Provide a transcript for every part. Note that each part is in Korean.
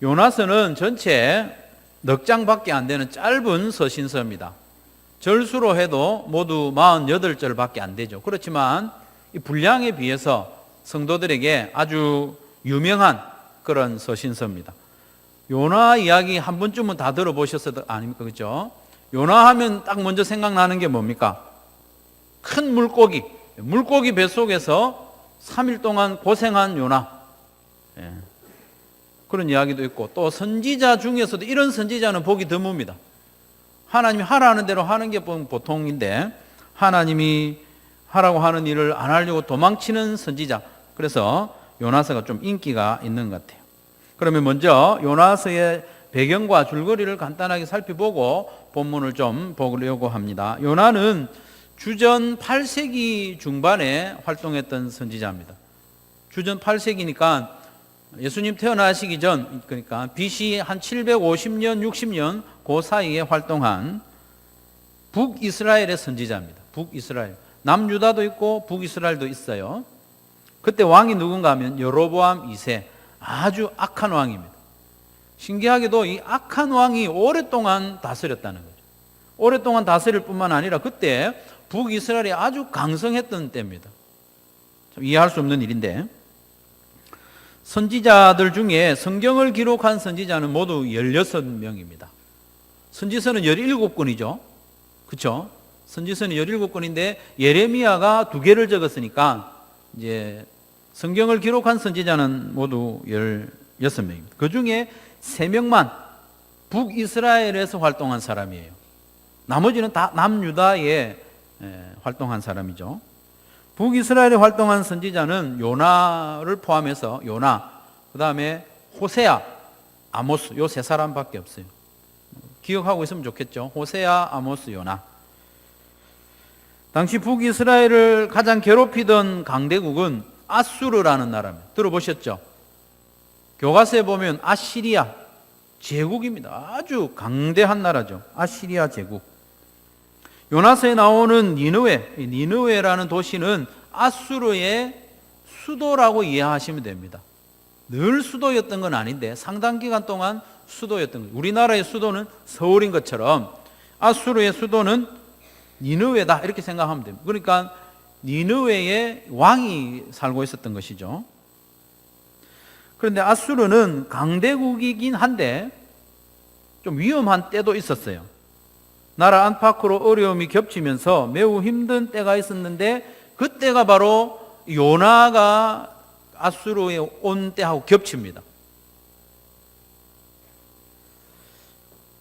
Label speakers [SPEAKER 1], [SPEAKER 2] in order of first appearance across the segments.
[SPEAKER 1] 요나서는 전체 넉 장밖에 안 되는 짧은 서신서입니다. 절수로 해도 모두 48절밖에 안 되죠. 그렇지만 이 분량에 비해서 성도들에게 아주 유명한 그런 서신서입니다. 요나 이야기 한 번쯤은 다 들어보셨을 거 아닙니까? 그렇죠? 요나 하면 딱 먼저 생각나는 게 뭡니까? 큰 물고기 뱃속에서 3일 동안 고생한 요나. 예. 그런 이야기도 있고, 또 선지자 중에서도 이런 선지자는 보기 드뭅니다. 하나님이 하라는 대로 하는 게 보통인데 하나님이 하라고 하는 일을 안 하려고 도망치는 선지자. 그래서 요나서가 좀 인기가 있는 것 같아요. 그러면 먼저 요나서의 배경과 줄거리를 간단하게 살펴보고 본문을 좀 보려고 합니다. 요나는 주전 8세기 중반에 활동했던 선지자입니다. 주전 8세기니까 예수님 태어나시기 전, 그러니까 BC 한 750년, 60년 그 사이에 활동한 북이스라엘의 선지자입니다. 북이스라엘. 남유다도 있고 북이스라엘도 있어요. 그때 왕이 누군가 하면 여로보암 2세, 아주 악한 왕입니다. 신기하게도 이 악한 왕이 오랫동안 다스렸다는 거죠. 오랫동안 다스릴 뿐만 아니라 그때 북이스라엘이 아주 강성했던 때입니다. 참 이해할 수 없는 일인데, 선지자들 중에 성경을 기록한 선지자는 모두 16명입니다. 선지서는 17권이죠. 그렇죠? 선지서는 17권인데 예레미야가 2개를 적었으니까 이제 성경을 기록한 선지자는 모두 16명입니다. 그 중에 3명만 북이스라엘에서 활동한 사람이에요. 나머지는 다 남유다에 활동한 사람이죠. 북이스라엘에 활동한 선지자는 요나를 포함해서 요나, 그 다음에 호세아, 아모스, 요 3사람밖에 없어요. 기억하고 있으면 좋겠죠. 호세아, 아모스, 요나. 당시 북이스라엘을 가장 괴롭히던 강대국은 아수르라는 나라입니다. 들어보셨죠? 교과서에 보면 아시리아 제국입니다. 아주 강대한 나라죠. 아시리아 제국. 요나서에 나오는 니느웨라는 도시는 아수르의 수도라고 이해하시면 됩니다. 늘 수도였던 건 아닌데 상당 기간 동안 수도였던 거예요. 우리나라의 수도는 서울인 것처럼 아수르의 수도는 니느웨다 이렇게 생각하면 됩니다. 그러니까 니느웨의 왕이 살고 있었던 것이죠. 그런데 아수르는 강대국이긴 한데 좀 위험한 때도 있었어요. 나라 안팎으로 어려움이 겹치면서 매우 힘든 때가 있었는데 그때가 바로 요나가 아수르에 온 때하고 겹칩니다.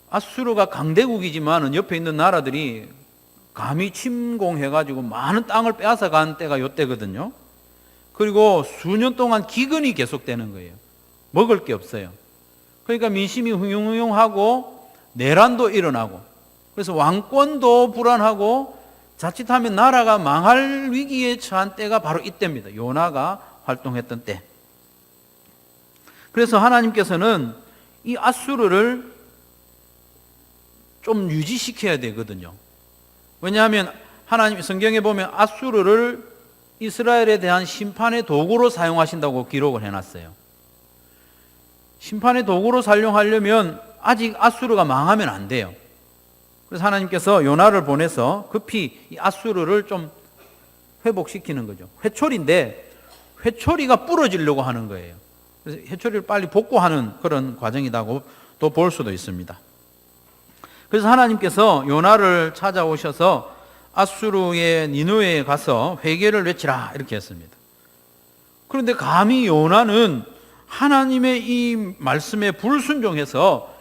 [SPEAKER 1] 아수르가 강대국이지만 옆에 있는 나라들이 감히 침공해가지고 많은 땅을 빼앗아간 때가 이때거든요. 그리고 수년 동안 기근이 계속되는 거예요. 먹을 게 없어요. 그러니까 민심이 흥용흥용하고 내란도 일어나고, 그래서 왕권도 불안하고 자칫하면 나라가 망할 위기에 처한 때가 바로 이때입니다. 요나가 활동했던 때. 그래서 하나님께서는 이 아수르를 좀 유지시켜야 되거든요. 왜냐하면 하나님 성경에 보면 아수르를 이스라엘에 대한 심판의 도구로 사용하신다고 기록을 해놨어요. 심판의 도구로 사용하려면 아직 아수르가 망하면 안 돼요. 그래서 하나님께서 요나를 보내서 급히 이 아수르를 좀 회복시키는 거죠. 회초리인데 회초리가 부러지려고 하는 거예요. 그래서 회초리를 빨리 복구하는 그런 과정이라고 또 볼 수도 있습니다. 그래서 하나님께서 요나를 찾아오셔서 아수르의 니느웨에 가서 회개를 외치라 이렇게 했습니다. 그런데 감히 요나는 하나님의 이 말씀에 불순종해서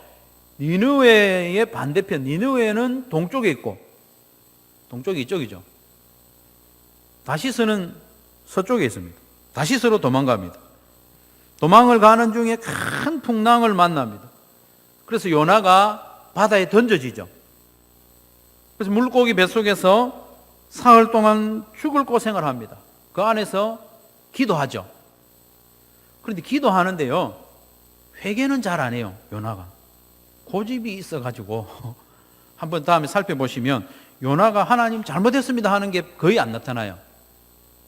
[SPEAKER 1] 니느웨의 반대편, 니느웨는 동쪽에 있고 동쪽이 이쪽이죠. 다시스는 서쪽에 있습니다. 다시스로 도망갑니다. 도망을 가는 중에 큰 풍랑을 만납니다. 그래서 요나가 바다에 던져지죠. 그래서 물고기 뱃속에서 사흘 동안 죽을 고생을 합니다. 그 안에서 기도하죠. 그런데 기도하는데요, 회개는 잘 안 해요. 요나가 고집이 있어가지고 한번 다음에 살펴보시면 요나가 하나님 잘못했습니다 하는 게 거의 안 나타나요.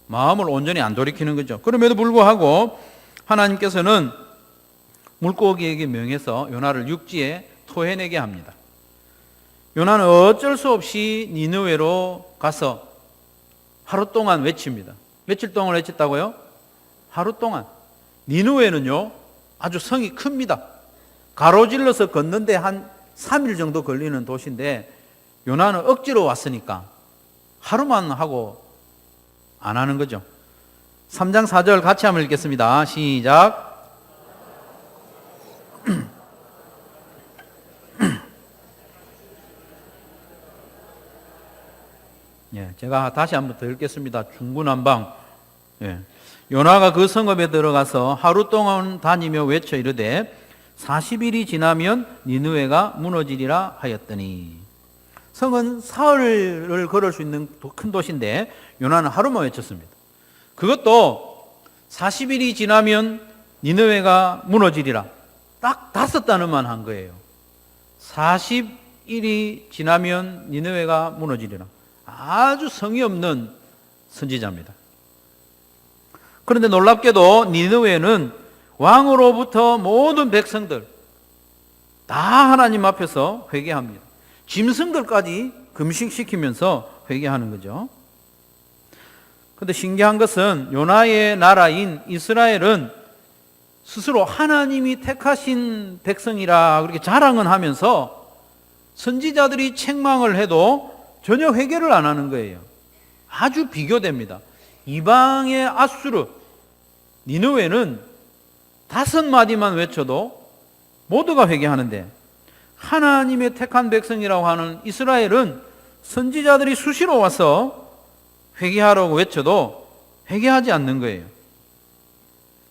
[SPEAKER 1] 마음을 온전히 안 돌이키는 거죠. 그럼에도 불구하고 하나님께서는 물고기에게 명해서 요나를 육지에 토해내게 합니다. 요나는 어쩔 수 없이 니느웨로 가서 하루 동안 외칩니다. 며칠 동안 외쳤다고요? 하루 동안. 니느웨는요 아주 성이 큽니다. 가로질러서 걷는데 한 3일 정도 걸리는 도시인데 요나는 억지로 왔으니까 하루만 하고 안 하는 거죠. 3장 4절 같이 한번 읽겠습니다. 시작. 예, 제가 다시 한번 더 읽겠습니다. 중구난방. 예. 요나가 그 성읍에 들어가서 하루 동안 다니며 외쳐 이르되 40일이 지나면 니느웨가 무너지리라 하였더니. 성은 사흘을 걸을 수 있는 큰 도시인데 요나는 하루만 외쳤습니다. 그것도 40일이 지나면 니느웨가 무너지리라. 딱 5단어만 한 거예요. 40일이 지나면 니느웨가 무너지리라. 아주 성의 없는 선지자입니다. 그런데 놀랍게도 니느웨는 왕으로부터 모든 백성들 다 하나님 앞에서 회개합니다. 짐승들까지 금식시키면서 회개하는 거죠. 그런데 신기한 것은 요나의 나라인 이스라엘은 스스로 하나님이 택하신 백성이라 그렇게 자랑은 하면서 선지자들이 책망을 해도 전혀 회개를 안 하는 거예요. 아주 비교됩니다. 이방의 아수르, 니느웨는 5마디만 외쳐도 모두가 회개하는데 하나님의 택한 백성이라고 하는 이스라엘은 선지자들이 수시로 와서 회개하라고 외쳐도 회개하지 않는 거예요.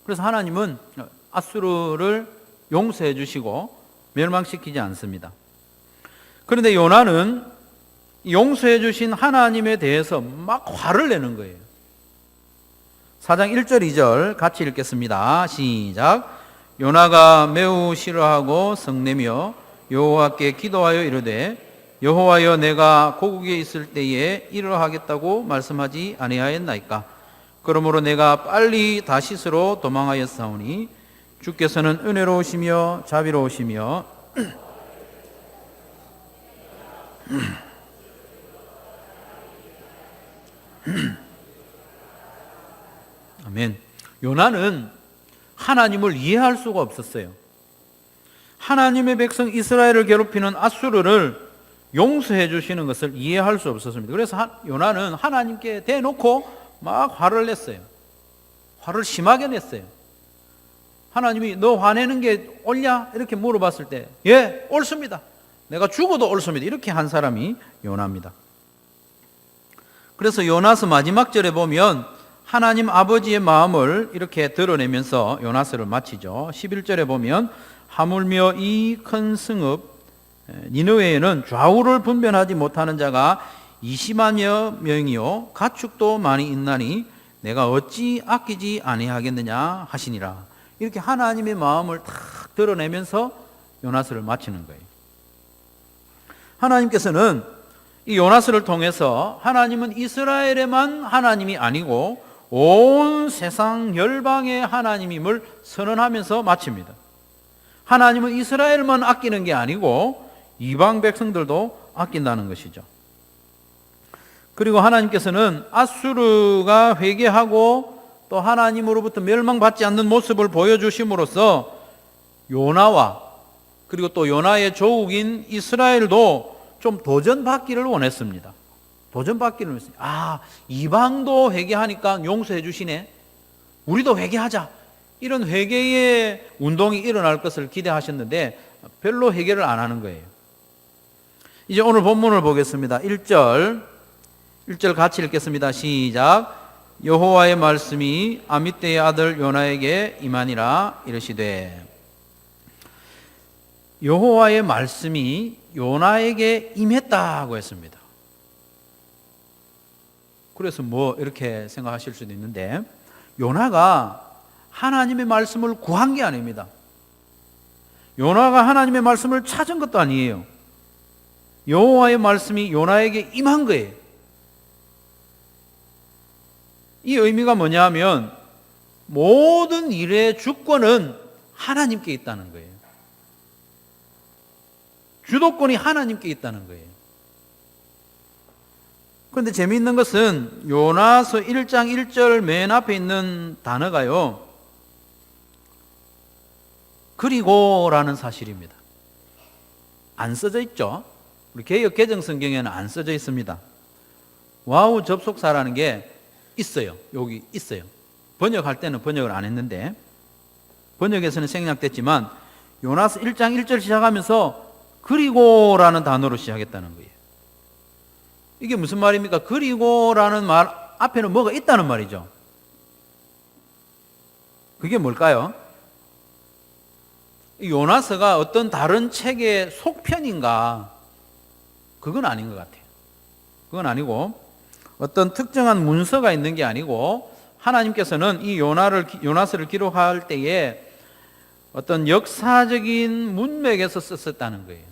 [SPEAKER 1] 그래서 하나님은 아수르를 용서해 주시고 멸망시키지 않습니다. 그런데 요나는 용서해 주신 하나님에 대해서 막 화를 내는 거예요. 4장 1절 2절 같이 읽겠습니다. 시작. 요나가 매우 싫어하고 성내며 여호와께 기도하여 이르되 여호와여 내가 고국에 있을 때에 이러하겠다고 말씀하지 아니하였나이까. 그러므로 내가 빨리 다시스로 도망하였사오니 주께서는 은혜로우시며 자비로우시며 아멘. 요나는 하나님을 이해할 수가 없었어요. 하나님의 백성 이스라엘을 괴롭히는 아수르를 용서해 주시는 것을 이해할 수 없었습니다. 그래서 요나는 하나님께 대놓고 막 화를 냈어요. 화를 심하게 냈어요. 하나님이 너 화내는 게 옳냐? 이렇게 물어봤을 때 예, 옳습니다. 내가 죽어도 옳습니다. 이렇게 한 사람이 요나입니다. 그래서 요나서 마지막 절에 보면 하나님 아버지의 마음을 이렇게 드러내면서 요나서를 마치죠. 11절에 보면 하물며 이 큰 성읍 니느웨에는 좌우를 분별하지 못하는 자가 20만여 명이요 가축도 많이 있나니 내가 어찌 아끼지 아니하겠느냐 하시니라. 이렇게 하나님의 마음을 탁 드러내면서 요나서를 마치는 거예요. 하나님께서는 이 요나서를 통해서 하나님은 이스라엘에만 하나님이 아니고 온 세상 열방의 하나님임을 선언하면서 마칩니다. 하나님은 이스라엘만 아끼는 게 아니고 이방 백성들도 아낀다는 것이죠. 그리고 하나님께서는 아수르가 회개하고 또 하나님으로부터 멸망받지 않는 모습을 보여주심으로써 요나와 그리고 또 요나의 조국인 이스라엘도 좀 도전받기를 원했습니다. 도전받기를 원했습니다. 아, 이방도 회개하니까 용서해 주시네. 우리도 회개하자. 이런 회개의 운동이 일어날 것을 기대하셨는데 별로 회개를 안 하는 거예요. 이제 오늘 본문을 보겠습니다. 1절 같이 읽겠습니다. 시작. 여호와의 말씀이 아미떼의 아들 요나에게 임하니라 이르시되. 여호와의 말씀이 요나에게 임했다고 했습니다. 그래서 뭐 이렇게 생각하실 수도 있는데 요나가 하나님의 말씀을 구한 게 아닙니다. 요나가 하나님의 말씀을 찾은 것도 아니에요. 여호와의 말씀이 요나에게 임한 거예요. 이 의미가 뭐냐면 모든 일의 주권은 하나님께 있다는 거예요. 주도권이 하나님께 있다는 거예요. 그런데 재미있는 것은 요나서 1장 1절 맨 앞에 있는 단어가요, 그리고라는 사실입니다. 안 써져 있죠? 우리 개역 개정 성경에는 안 써져 있습니다. 와우 접속사라는 게 있어요. 여기 있어요. 번역할 때는 번역을 안 했는데 번역에서는 생략됐지만 요나서 1장 1절 시작하면서 그리고라는 단어로 시작했다는 거예요. 이게 무슨 말입니까? 그리고라는 말 앞에는 뭐가 있다는 말이죠. 그게 뭘까요? 요나서가 어떤 다른 책의 속편인가? 그건 아닌 것 같아요. 그건 아니고 어떤 특정한 문서가 있는 게 아니고 하나님께서는 이 요나서를 기록할 때에 어떤 역사적인 문맥에서 썼었다는 거예요.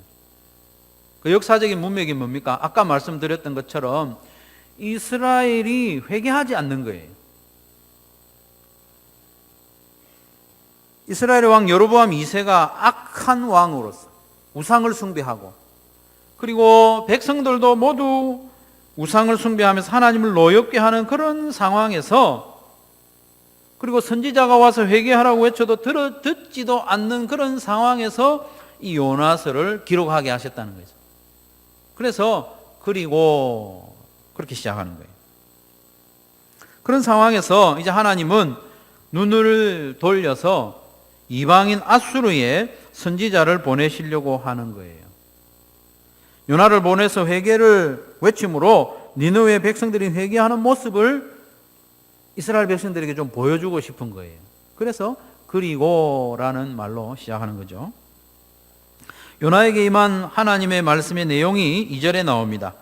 [SPEAKER 1] 그 역사적인 문맥이 뭡니까? 아까 말씀드렸던 것처럼 이스라엘이 회개하지 않는 거예요. 이스라엘의 왕 여로보암 2세가 악한 왕으로서 우상을 숭배하고, 그리고 백성들도 모두 우상을 숭배하면서 하나님을 노엽게 하는 그런 상황에서, 그리고 선지자가 와서 회개하라고 외쳐도 듣지도 않는 그런 상황에서 이 요나서를 기록하게 하셨다는 거죠. 그래서 그리고 그렇게 시작하는 거예요. 그런 상황에서 이제 하나님은 눈을 돌려서 이방인 아수르에 선지자를 보내시려고 하는 거예요. 요나를 보내서 회개를 외침으로 니느웨 백성들이 회개하는 모습을 이스라엘 백성들에게 좀 보여주고 싶은 거예요. 그래서 그리고라는 말로 시작하는 거죠. 요나에게 임한 하나님의 말씀의 내용이 2절에 나옵니다.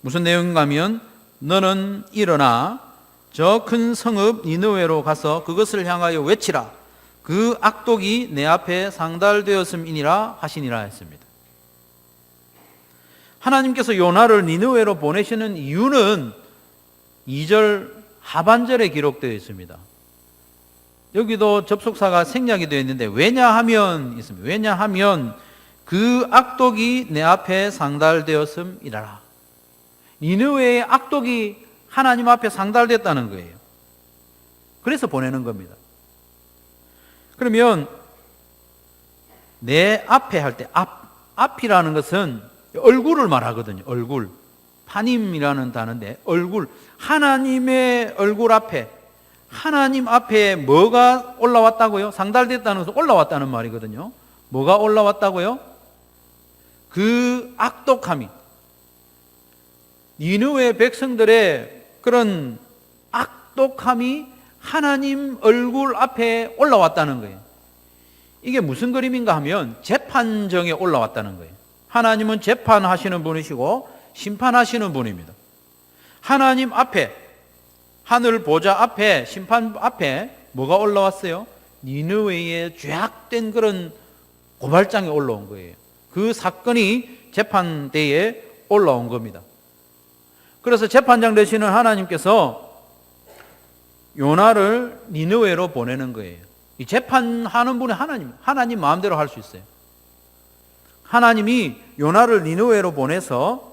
[SPEAKER 1] 무슨 내용인가 하면 너는 일어나 저 큰 성읍 니느웨로 가서 그것을 향하여 외치라. 그 악독이 내 앞에 상달되었음이니라 하시니라 했습니다. 하나님께서 요나를 니느웨로 보내시는 이유는 2절 하반절에 기록되어 있습니다. 여기도 접속사가 생략이 되어 있는데 왜냐하면 있습니다. 왜냐하면 그 악독이 내 앞에 상달되었음이라. 니느웨의 악독이 하나님 앞에 상달됐다는 거예요. 그래서 보내는 겁니다. 그러면 내 앞에 할 때 앞이라는 것은 얼굴을 말하거든요. 얼굴. 파님이라는 단어인데 얼굴. 하나님의 얼굴 앞에, 하나님 앞에 뭐가 올라왔다고요? 상달됐다는 것은 올라왔다는 말이거든요. 뭐가 올라왔다고요? 그 악독함이, 니느웨 백성들의 그런 악독함이 하나님 얼굴 앞에 올라왔다는 거예요. 이게 무슨 그림인가 하면 재판정에 올라왔다는 거예요. 하나님은 재판하시는 분이시고 심판하시는 분입니다. 하나님 앞에, 하늘 보좌 앞에, 심판 앞에 뭐가 올라왔어요? 니느웨의 죄악된 그런 고발장이 올라온 거예요. 그 사건이 재판대에 올라온 겁니다. 그래서 재판장 되시는 하나님께서 요나를 니느웨로 보내는 거예요. 이 재판하는 분이 하나님 마음대로 할 수 있어요. 하나님이 요나를 니느웨로 보내서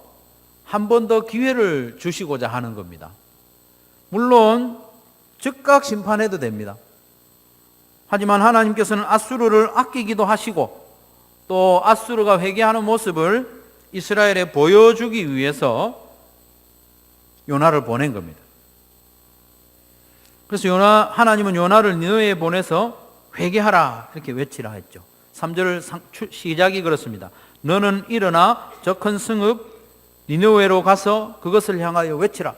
[SPEAKER 1] 한 번 더 기회를 주시고자 하는 겁니다. 물론 즉각 심판해도 됩니다. 하지만 하나님께서는 아수르를 아끼기도 하시고 또 아수르가 회개하는 모습을 이스라엘에 보여주기 위해서 요나를 보낸 겁니다. 그래서 하나님은 요나를 니느웨에 보내서 회개하라 이렇게 외치라 했죠. 3절 시작이 그렇습니다. 너는 일어나 저 큰 성읍 니느웨로 가서 그것을 향하여 외치라.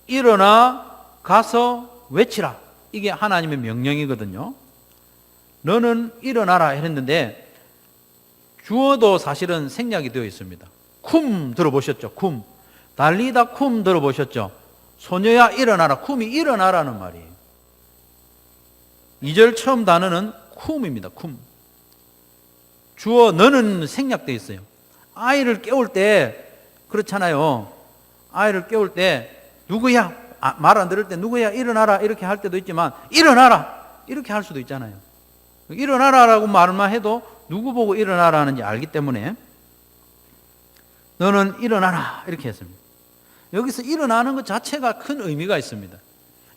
[SPEAKER 1] 일어나 가서 외치라. 이게 하나님의 명령이거든요. 너는 일어나라 했는데 주어도 사실은 생략이 되어 있습니다. 쿰 들어보셨죠? 쿰. 달리다 쿰 들어보셨죠? 소녀야 일어나라. 쿰이 일어나라는 말이에요. 2절 처음 단어는 쿰입니다. 쿰. 주어 너는 생략되어 있어요. 아이를 깨울 때 그렇잖아요. 아이를 깨울 때 누구야? 말 안 들을 때 누구야? 일어나라 이렇게 할 때도 있지만 일어나라 이렇게 할 수도 있잖아요. 일어나라라고 말만 해도 누구 보고 일어나라 하는지 알기 때문에 너는 일어나라 이렇게 했습니다. 여기서 일어나는 것 자체가 큰 의미가 있습니다.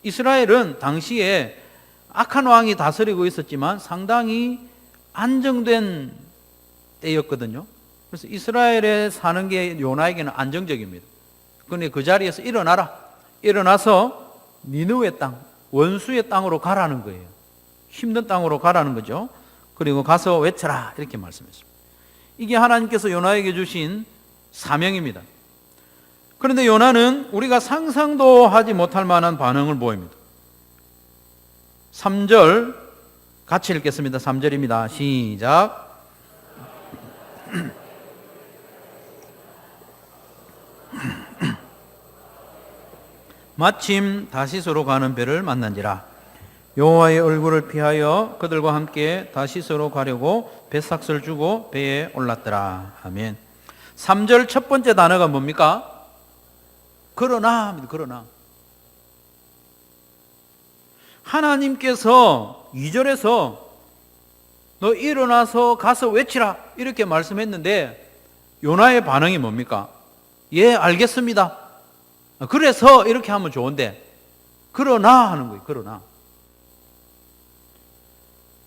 [SPEAKER 1] 이스라엘은 당시에 악한 왕이 다스리고 있었지만 상당히 안정된 때였거든요. 그래서 이스라엘에 사는 게 요나에게는 안정적입니다. 그런데 그 자리에서 일어나라. 일어나서 니느웨 땅, 원수의 땅으로 가라는 거예요. 힘든 땅으로 가라는 거죠. 그리고 가서 외쳐라 이렇게 말씀했습니다. 이게 하나님께서 요나에게 주신 사명입니다. 그런데 요나는 우리가 상상도 하지 못할 만한 반응을 보입니다. 3절 같이 읽겠습니다. 3절입니다. 시작. 마침 다시스로 가는 배를 만난지라. 여호와의 얼굴을 피하여 그들과 함께 다시스로 가려고 배삭을 주고 배에 올랐더라. 아멘. 3절 첫 번째 단어가 뭡니까? 그러나. 하나님께서 2절에서 너 일어나서 가서 외치라 이렇게 말씀했는데 요나의 반응이 뭡니까? 예, 알겠습니다. 그래서 이렇게 하면 좋은데 그러나 하는 거예요. 그러나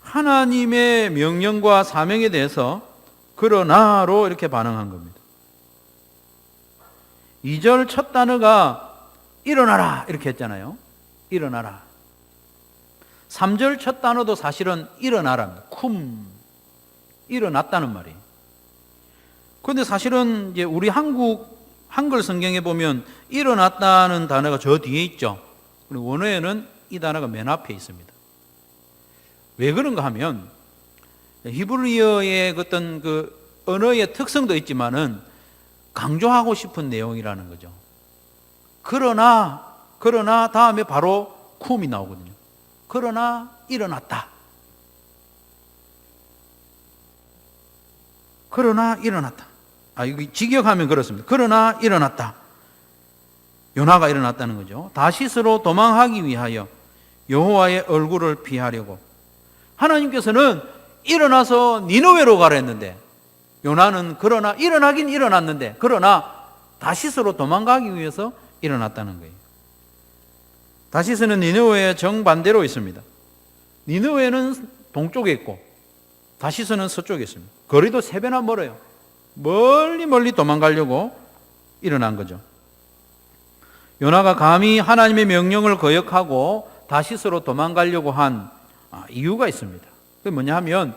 [SPEAKER 1] 하나님의 명령과 사명에 대해서 그러나로 이렇게 반응한 겁니다. 2절 첫 단어가 일어나라 이렇게 했잖아요. 일어나라. 3절 첫 단어도 사실은 일어나랍니다. 일어났다는 말이에요. 그런데 사실은 이제 우리 한글 성경에 보면 일어났다는 단어가 저 뒤에 있죠. 그리고 원어에는 이 단어가 맨 앞에 있습니다. 왜 그런가 하면 히브리어의 어떤 그 언어의 특성도 있지만은 강조하고 싶은 내용이라는 거죠. 그러나 다음에 바로 쿰이 나오거든요. 그러나 일어났다. 그러나 일어났다. 여기 직역하면 그렇습니다. 그러나 일어났다. 요나가 일어났다는 거죠. 다시스로 도망하기 위하여 여호와의 얼굴을 피하려고. 하나님께서는 일어나서 니느웨로 가라 했는데 요나는 그러나 일어나긴 일어났는데 그러나 다시스로 도망가기 위해서 일어났다는 거예요. 다시스는 니느웨의 정반대로 있습니다. 니느웨는 동쪽에 있고 다시스는 서쪽에 있습니다. 거리도 3배나 멀어요. 멀리 도망가려고 일어난 거죠. 요나가 감히 하나님의 명령을 거역하고 다시스로 도망가려고 한 이유가 있습니다. 그게 뭐냐 하면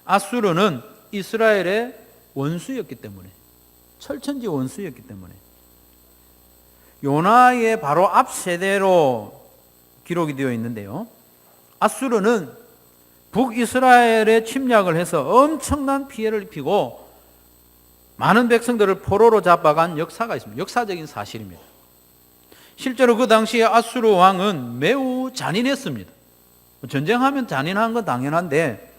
[SPEAKER 1] 아수르는 이스라엘의 원수였기 때문에, 철천지 원수였기 때문에 요나의 바로 앞 세대로 기록이 되어 있는데요. 아수르는 북이스라엘에 침략을 해서 엄청난 피해를 입히고 많은 백성들을 포로로 잡아간 역사가 있습니다. 역사적인 사실입니다. 실제로 그 당시에 아수르 왕은 매우 잔인했습니다. 전쟁하면 잔인한 건 당연한데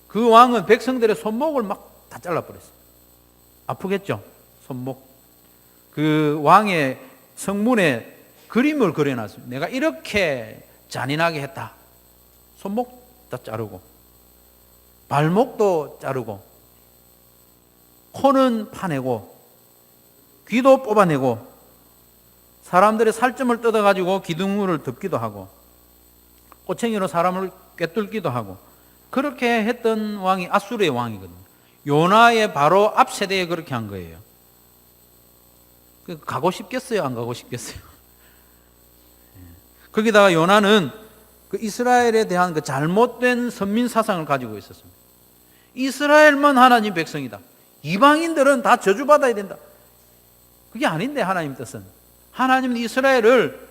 [SPEAKER 1] 그 왕은 백성들의 손목을 막 다 잘라버렸어요. 아프겠죠? 손목. 그 왕의 성문에 그림을 그려놨습니다. 내가 이렇게 잔인하게 했다. 손목 다 자르고 발목도 자르고 코는 파내고 귀도 뽑아내고 사람들의 살점을 뜯어가지고 기둥물을 덮기도 하고 꼬챙이로 사람을 꿰뚫기도 하고 그렇게 했던 왕이 아수르의 왕이거든요. 요나의 바로 앞 세대에 그렇게 한 거예요. 가고 싶겠어요? 안 가고 싶겠어요? 거기다가 요나는 그 이스라엘에 대한 그 잘못된 선민 사상을 가지고 있었습니다. 이스라엘만 하나님 백성이다. 이방인들은 다 저주받아야 된다. 그게 아닌데 하나님 뜻은. 하나님은 이스라엘을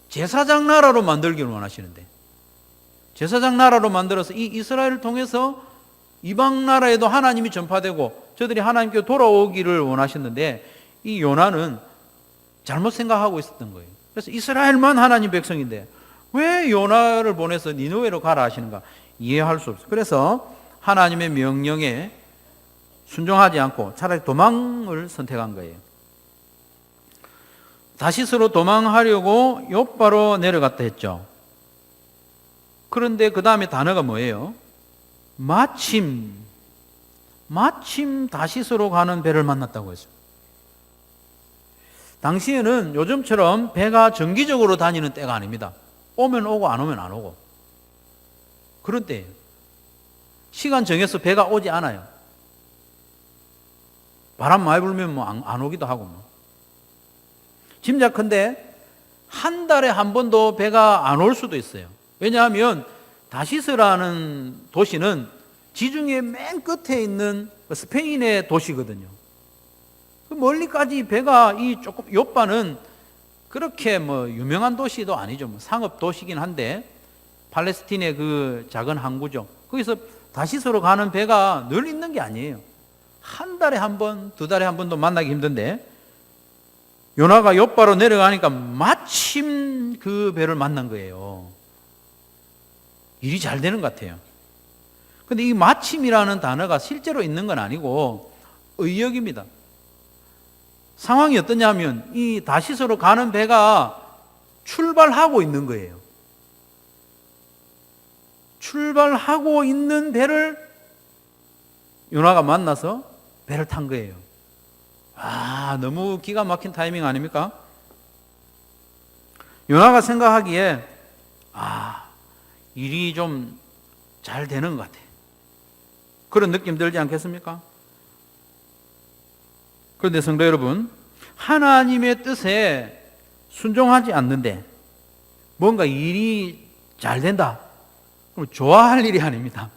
[SPEAKER 1] 제사장 나라로 만들기를 원하시는데 제사장 나라로 만들어서 이 이스라엘을 통해서 이방 나라에도 하나님이 전파되고 저들이 하나님께 돌아오기를 원하셨는데 이 요나는 잘못 생각하고 있었던 거예요. 그래서 이스라엘만 하나님 백성인데 왜 요나를 보내서 니느웨로 가라 하시는가 이해할 수 없어요. 그래서 하나님의 명령에 순종하지 않고 차라리 도망을 선택한 거예요. 다시스로 도망하려고 욥바로 내려갔다 했죠. 그런데 그 다음에 단어가 뭐예요? 마침 다시스로 가는 배를 만났다고 했어요. 당시에는 요즘처럼 배가 정기적으로 다니는 때가 아닙니다. 오면 오고 안 오면 안 오고 그런 때예요. 시간 정해서 배가 오지 않아요. 바람 많이 불면 뭐 안 오기도 하고 뭐. 짐작컨대 한 달에 한 번도 배가 안 올 수도 있어요. 왜냐하면 다시스라는 도시는 지중해 맨 끝에 있는 스페인의 도시거든요. 멀리까지 배가 이 조금 요빠는 그렇게 뭐 유명한 도시도 아니죠. 뭐 상업 도시긴 한데 팔레스틴의 그 작은 항구죠. 거기서 다시스로 가는 배가 늘 있는 게 아니에요. 한 달에 한 번, 두 달에 한 번도 만나기 힘든데 요나가 요바로 내려가니까 마침 그 배를 만난 거예요. 일이 잘 되는 것 같아요. 근데 이 마침이라는 단어가 실제로 있는 건 아니고 의역입니다. 상황이 어떠냐면 이 다시스로 가는 배가 출발하고 있는 거예요. 출발하고 있는 배를 요나가 만나서 배를 탄 거예요. 아, 너무 기가 막힌 타이밍 아닙니까? 요나가 생각하기에 일이 좀 잘 되는 것 같아. 그런 느낌 들지 않겠습니까? 그런데 성도 여러분, 하나님의 뜻에 순종하지 않는데 뭔가 일이 잘 된다. 그럼 좋아할 일이 아닙니다.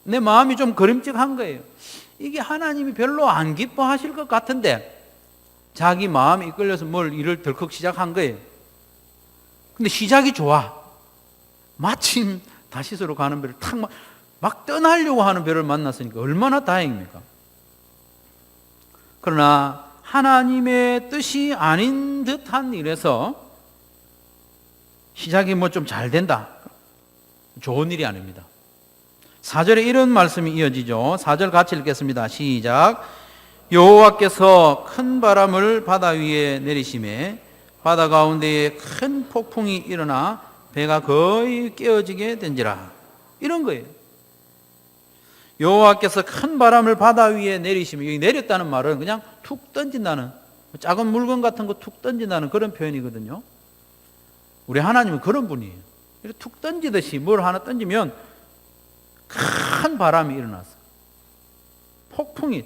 [SPEAKER 1] 내 마음이 좀 그림직한 거예요. 이게 하나님이 별로 안 기뻐하실 것 같은데 자기 마음이 이끌려서 일을 덜컥 시작한 거예요. 근데 시작이 좋아. 마침 다시스로 가는 배를 막 떠나려고 하는 배를 만났으니까 얼마나 다행입니까? 그러나 하나님의 뜻이 아닌 듯한 일에서 시작이 좀 잘 된다. 좋은 일이 아닙니다. 4절에 이런 말씀이 이어지죠. 4절 같이 읽겠습니다. 시작. 여호와께서 큰 바람을 바다 위에 내리심에 바다 가운데에 큰 폭풍이 일어나 배가 거의 깨어지게 된지라. 이런 거예요. 여호와께서 큰 바람을 바다 위에 내리시면, 여기 내렸다는 말은 그냥 툭 던진다는, 작은 물건 같은 거 툭 던진다는 그런 표현이거든요. 우리 하나님은 그런 분이에요. 이렇게 툭 던지듯이 뭘 하나 던지면 큰 바람이 일어났어.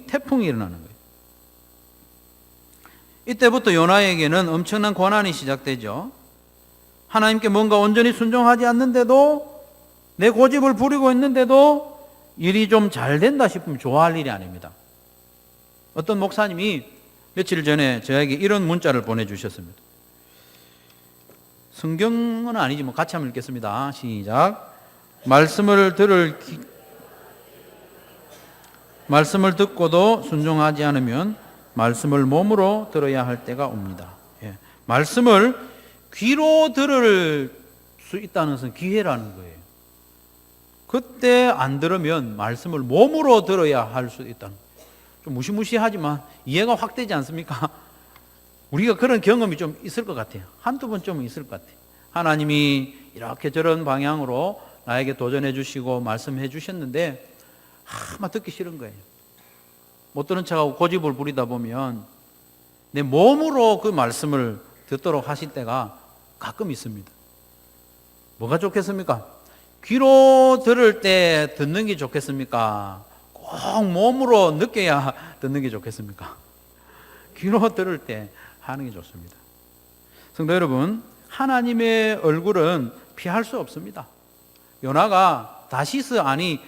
[SPEAKER 1] 태풍이 일어나는 거예요. 이때부터 요나에게는 엄청난 고난이 시작되죠. 하나님께 뭔가 온전히 순종하지 않는데도, 내 고집을 부리고 있는데도 일이 좀 잘 된다 싶으면 좋아할 일이 아닙니다. 어떤 목사님이 며칠 전에 저에게 이런 문자를 보내주셨습니다. 성경은 아니지 같이 한번 읽겠습니다. 시작. 말씀을 듣고도 순종하지 않으면 말씀을 몸으로 들어야 할 때가 옵니다. 예. 말씀을 귀로 들을 수 있다는 것은 기회라는 거예요. 그때 안 들으면 말씀을 몸으로 들어야 할 수 있다는 거예요. 좀 무시무시하지만 이해가 확 되지 않습니까? 우리가 그런 경험이 좀 있을 것 같아요. 한두 번 좀 있을 것 같아요. 하나님이 이렇게 저런 방향으로 나에게 도전해 주시고 말씀해 주셨는데 막 듣기 싫은 거예요. 못 들은 척하고 고집을 부리다 보면 내 몸으로 그 말씀을 듣도록 하실 때가 가끔 있습니다. 뭐가 좋겠습니까? 귀로 들을 때 듣는 게 좋겠습니까? 꼭 몸으로 느껴야 듣는 게 좋겠습니까? 귀로 들을 때 하는 게 좋습니다. 성도 여러분, 하나님의 얼굴은 피할 수 없습니다. 요나가 다시스 안이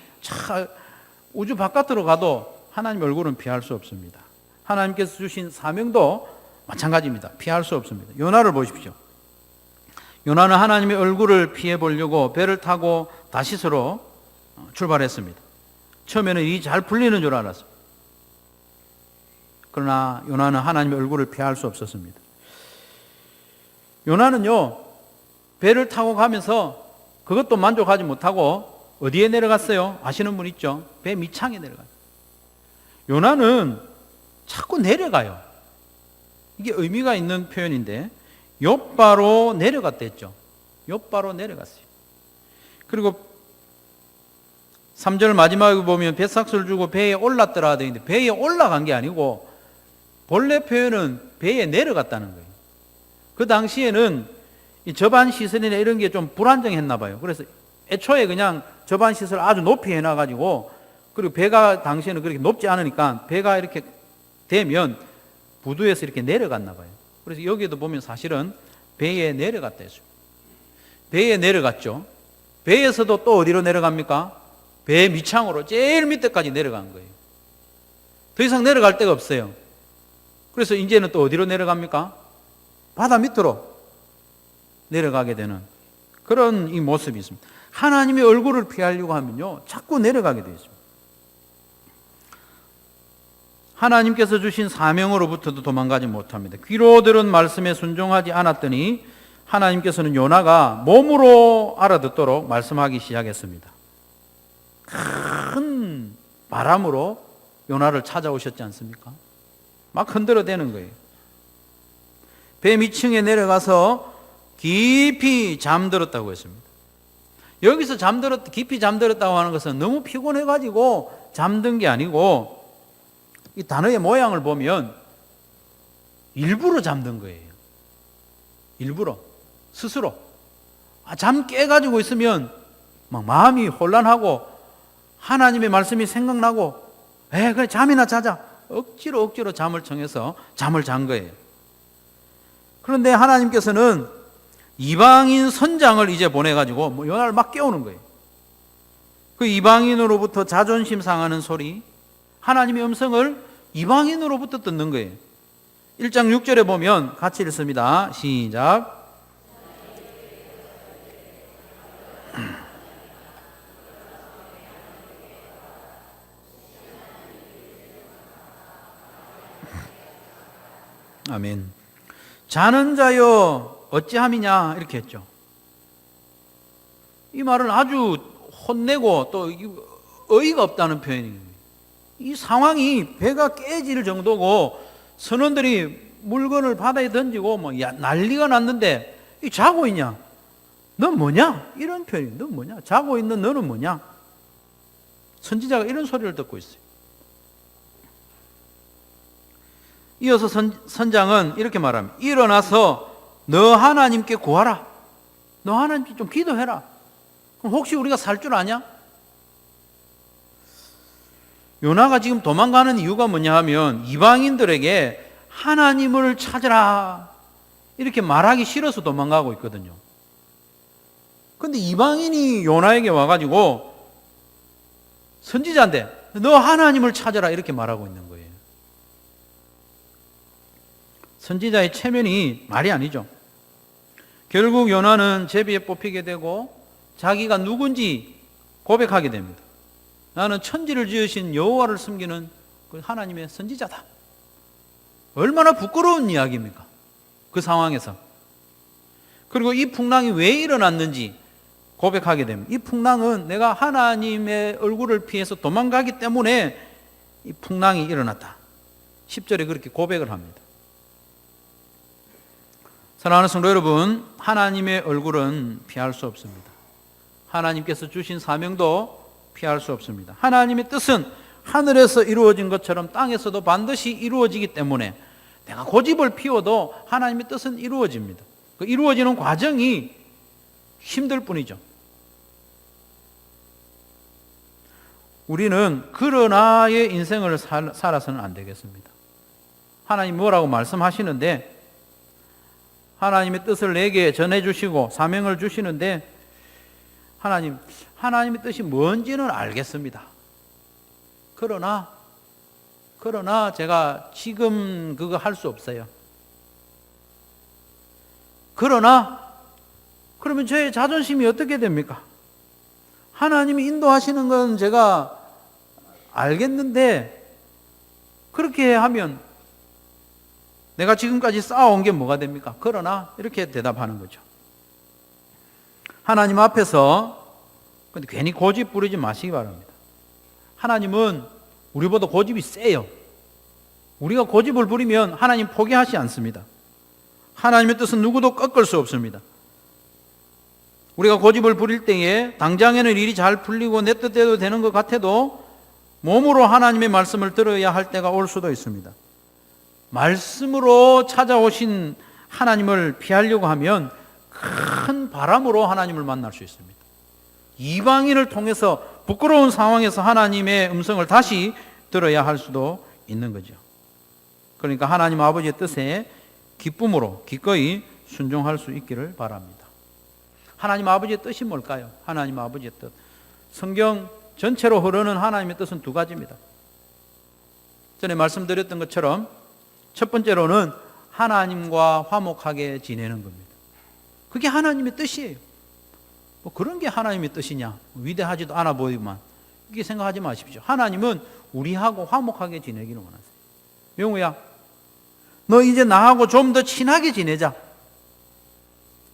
[SPEAKER 1] 우주 바깥으로 가도 하나님 얼굴은 피할 수 없습니다. 하나님께서 주신 사명도 마찬가지입니다. 피할 수 없습니다. 요나를 보십시오. 요나는 하나님의 얼굴을 피해 보려고 배를 타고 다시스로 출발했습니다. 처음에는 일이 잘 풀리는 줄 알았어요. 그러나 요나는 하나님의 얼굴을 피할 수 없었습니다. 요나는요, 배를 타고 가면서 그것도 만족하지 못하고 어디에 내려갔어요? 아시는 분 있죠? 배 밑창에 내려가요. 요나는 자꾸 내려가요. 이게 의미가 있는 표현인데 욥바로 내려갔댔죠. 욥바로 내려갔어요. 그리고 3절 마지막에 보면 뱃삭스를 주고 배에 올랐더라 되어 있는데 배에 올라간 게 아니고 본래 표현은 배에 내려갔다는 거예요. 그 당시에는 이 저반 시설이나 이런 게 좀 불안정했나 봐요. 그래서 애초에 그냥 저반 시설 아주 높이 해놔가지고, 그리고 배가 당시에는 그렇게 높지 않으니까 배가 이렇게 되면 부두에서 이렇게 내려갔나 봐요. 그래서 여기도 보면 사실은 배에 내려갔다 했습니다. 배에 내려갔죠. 배에서도 또 어디로 내려갑니까? 배 밑창으로 제일 밑에까지 내려간 거예요. 더 이상 내려갈 데가 없어요. 그래서 이제는 또 어디로 내려갑니까? 바다 밑으로 내려가게 되는 그런 이 모습이 있습니다. 하나님의 얼굴을 피하려고 하면요, 자꾸 내려가게 되어 있습니다. 하나님께서 주신 사명으로부터도 도망가지 못합니다. 귀로 들은 말씀에 순종하지 않았더니 하나님께서는 요나가 몸으로 알아듣도록 말씀하기 시작했습니다. 큰 바람으로 요나를 찾아오셨지 않습니까? 막 흔들어대는 거예요. 배 밑층에 내려가서 깊이 잠들었다고 했습니다. 여기서 깊이 잠들었다고 하는 것은 너무 피곤해가지고 잠든 게 아니고, 이 단어의 모양을 보면 일부러 잠든 거예요. 일부러, 스스로. 잠 깨가지고 있으면 막 마음이 혼란하고 하나님의 말씀이 생각나고, 그래 잠이나 자자. 억지로 잠을 청해서 잠을 잔 거예요. 그런데 하나님께서는 이방인 선장을 이제 보내가지고 요나를 막 깨우는 거예요. 그 이방인으로부터 자존심 상하는 소리, 하나님의 음성을 이방인으로부터 듣는 거예요. 1장 6절에 보면 같이 읽습니다. 시작. 아멘. 자는 자여 어찌함이냐 이렇게 했죠. 이 말은 아주 혼내고 또 어이가 없다는 표현이에요. 이 상황이 배가 깨질 정도고 선원들이 물건을 바다에 던지고 뭐 난리가 났는데 이 자고 있냐? 넌 뭐냐? 이런 표현이에요. 넌 뭐냐? 자고 있는 너는 뭐냐? 선지자가 이런 소리를 듣고 있어요. 이어서 선장은 이렇게 말합니다. 일어나서 너 하나님께 구하라. 너 하나님께 좀 기도해라. 그럼 혹시 우리가 살 줄 아냐? 요나가 지금 도망가는 이유가 뭐냐 하면 이방인들에게 하나님을 찾으라 이렇게 말하기 싫어서 도망가고 있거든요. 그런데 이방인이 요나에게 와가지고 선지자인데 너 하나님을 찾으라 이렇게 말하고 있는 거예요. 선지자의 체면이 말이 아니죠. 결국 요나는 제비에 뽑히게 되고 자기가 누군지 고백하게 됩니다. 나는 천지를 지으신 여호와를 섬기는 그 하나님의 선지자다. 얼마나 부끄러운 이야기입니까? 그 상황에서. 그리고 이 풍랑이 왜 일어났는지 고백하게 됩니다. 이 풍랑은 내가 하나님의 얼굴을 피해서 도망가기 때문에 이 풍랑이 일어났다. 10절에 그렇게 고백을 합니다. 사랑하는 성도 여러분, 하나님의 얼굴은 피할 수 없습니다. 하나님께서 주신 사명도 피할 수 없습니다. 하나님의 뜻은 하늘에서 이루어진 것처럼 땅에서도 반드시 이루어지기 때문에 내가 고집을 피워도 하나님의 뜻은 이루어집니다. 그 이루어지는 과정이 힘들 뿐이죠. 우리는 그러나의 인생을 살아서는 안 되겠습니다. 하나님 뭐라고 말씀하시는데 하나님의 뜻을 내게 전해주시고 사명을 주시는데 하나님의 뜻이 뭔지는 알겠습니다. 그러나 제가 지금 그거 할 수 없어요. 그러면 저의 자존심이 어떻게 됩니까? 하나님이 인도하시는 건 제가 알겠는데 그렇게 하면 내가 지금까지 쌓아온 게 뭐가 됩니까? 그러나 이렇게 대답하는 거죠. 하나님 앞에서 근데 괜히 고집 부리지 마시기 바랍니다. 하나님은 우리보다 고집이 세요. 우리가 고집을 부리면 하나님 포기하지 않습니다. 하나님의 뜻은 누구도 꺾을 수 없습니다. 우리가 고집을 부릴 때에 당장에는 일이 잘 풀리고 내 뜻대로 되는 것 같아도 몸으로 하나님의 말씀을 들어야 할 때가 올 수도 있습니다. 말씀으로 찾아오신 하나님을 피하려고 하면 큰 바람으로 하나님을 만날 수 있습니다. 이방인을 통해서 부끄러운 상황에서 하나님의 음성을 다시 들어야 할 수도 있는 거죠. 그러니까 하나님 아버지의 뜻에 기쁨으로 기꺼이 순종할 수 있기를 바랍니다. 하나님 아버지의 뜻이 뭘까요? 하나님 아버지의 뜻. 성경 전체로 흐르는 하나님의 뜻은 두 가지입니다. 전에 말씀드렸던 것처럼 첫 번째로는 하나님과 화목하게 지내는 겁니다. 그게 하나님의 뜻이에요. 뭐 그런 게 하나님의 뜻이냐? 위대하지도 않아 보이만 이렇게 생각하지 마십시오. 하나님은 우리하고 화목하게 지내기를 원하세요. 명우야, 너 이제 나하고 좀 더 친하게 지내자.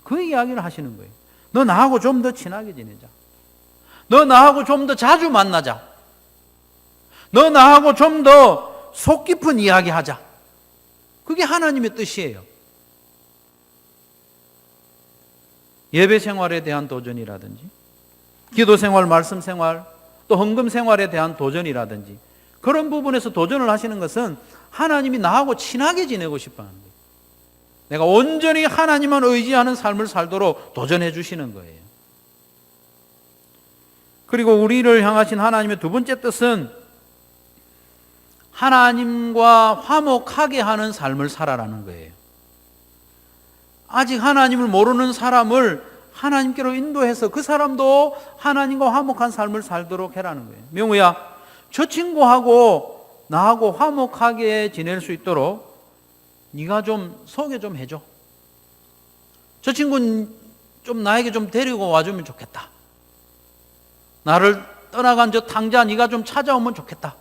[SPEAKER 1] 그 이야기를 하시는 거예요. 너 나하고 좀 더 친하게 지내자. 너 나하고 좀 더 자주 만나자. 너 나하고 좀 더 속 깊은 이야기 하자. 그게 하나님의 뜻이에요. 예배 생활에 대한 도전이라든지 기도 생활, 말씀 생활, 또 헌금 생활에 대한 도전이라든지 그런 부분에서 도전을 하시는 것은 하나님이 나하고 친하게 지내고 싶어 하는 거예요. 내가 온전히 하나님만 의지하는 삶을 살도록 도전해 주시는 거예요. 그리고 우리를 향하신 하나님의 두 번째 뜻은 하나님과 화목하게 하는 삶을 살아라는 거예요. 아직 하나님을 모르는 사람을 하나님께로 인도해서 그 사람도 하나님과 화목한 삶을 살도록 해라는 거예요. 명우야, 저 친구하고 나하고 화목하게 지낼 수 있도록 네가 좀 소개 좀 해줘. 저 친구는 좀 나에게 좀 데리고 와주면 좋겠다. 나를 떠나간 저 탕자 네가 좀 찾아오면 좋겠다.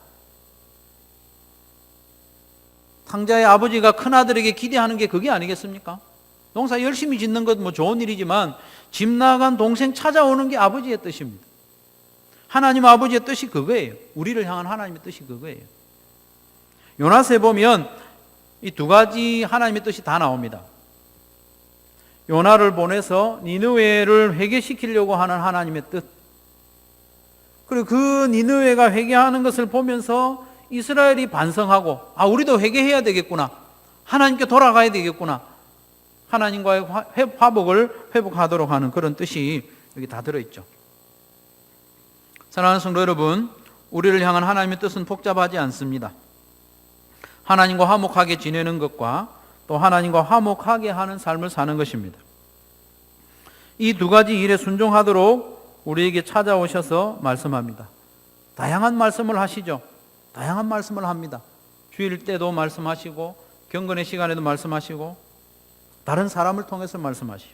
[SPEAKER 1] 탕자의 아버지가 큰아들에게 기대하는 게 그게 아니겠습니까? 농사 열심히 짓는 것 뭐 좋은 일이지만 집 나간 동생 찾아오는 게 아버지의 뜻입니다. 하나님 아버지의 뜻이 그거예요. 우리를 향한 하나님의 뜻이 그거예요. 요나서에 보면 이 두 가지 하나님의 뜻이 다 나옵니다. 요나를 보내서 니느웨를 회개시키려고 하는 하나님의 뜻. 그리고 그 니느웨가 회개하는 것을 보면서 이스라엘이 반성하고 우리도 회개해야 되겠구나. 하나님께 돌아가야 되겠구나. 하나님과의 화복을 회복하도록 하는 그런 뜻이 여기 다 들어있죠. 사랑하는 성도 여러분, 우리를 향한 하나님의 뜻은 복잡하지 않습니다. 하나님과 화목하게 지내는 것과 또 하나님과 화목하게 하는 삶을 사는 것입니다. 이 두 가지 일에 순종하도록 우리에게 찾아오셔서 말씀합니다. 다양한 말씀을 하시죠. 다양한 말씀을 합니다. 주일 때도 말씀하시고 경건의 시간에도 말씀하시고 다른 사람을 통해서 말씀하시고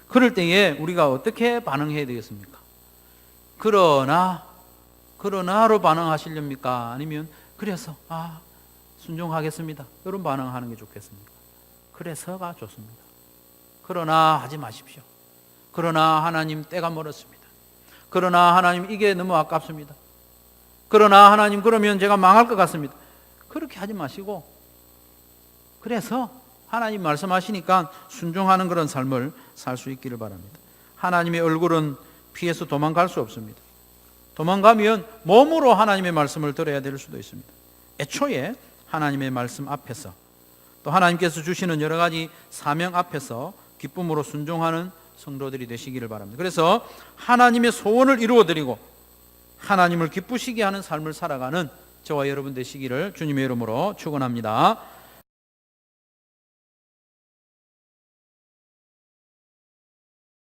[SPEAKER 1] 그럴 때에 우리가 어떻게 반응해야 되겠습니까? 그러나로 반응하시렵니까? 아니면 그래서 순종하겠습니다. 이런 반응하는 게 좋겠습니까? 그래서가 좋습니다. 그러나 하지 마십시오. 그러나 하나님 때가 멀었습니다. 그러나 하나님 이게 너무 아깝습니다. 그러나 하나님 그러면 제가 망할 것 같습니다. 그렇게 하지 마시고 그래서 하나님 말씀하시니까 순종하는 그런 삶을 살 수 있기를 바랍니다. 하나님의 얼굴은 피해서 도망갈 수 없습니다. 도망가면 몸으로 하나님의 말씀을 들어야 될 수도 있습니다. 애초에 하나님의 말씀 앞에서 또 하나님께서 주시는 여러 가지 사명 앞에서 기쁨으로 순종하는 성도들이 되시기를 바랍니다. 그래서 하나님의 소원을 이루어드리고 하나님을 기쁘시게 하는 삶을 살아가는 저와 여러분 되시기를 주님의 이름으로 축원합니다.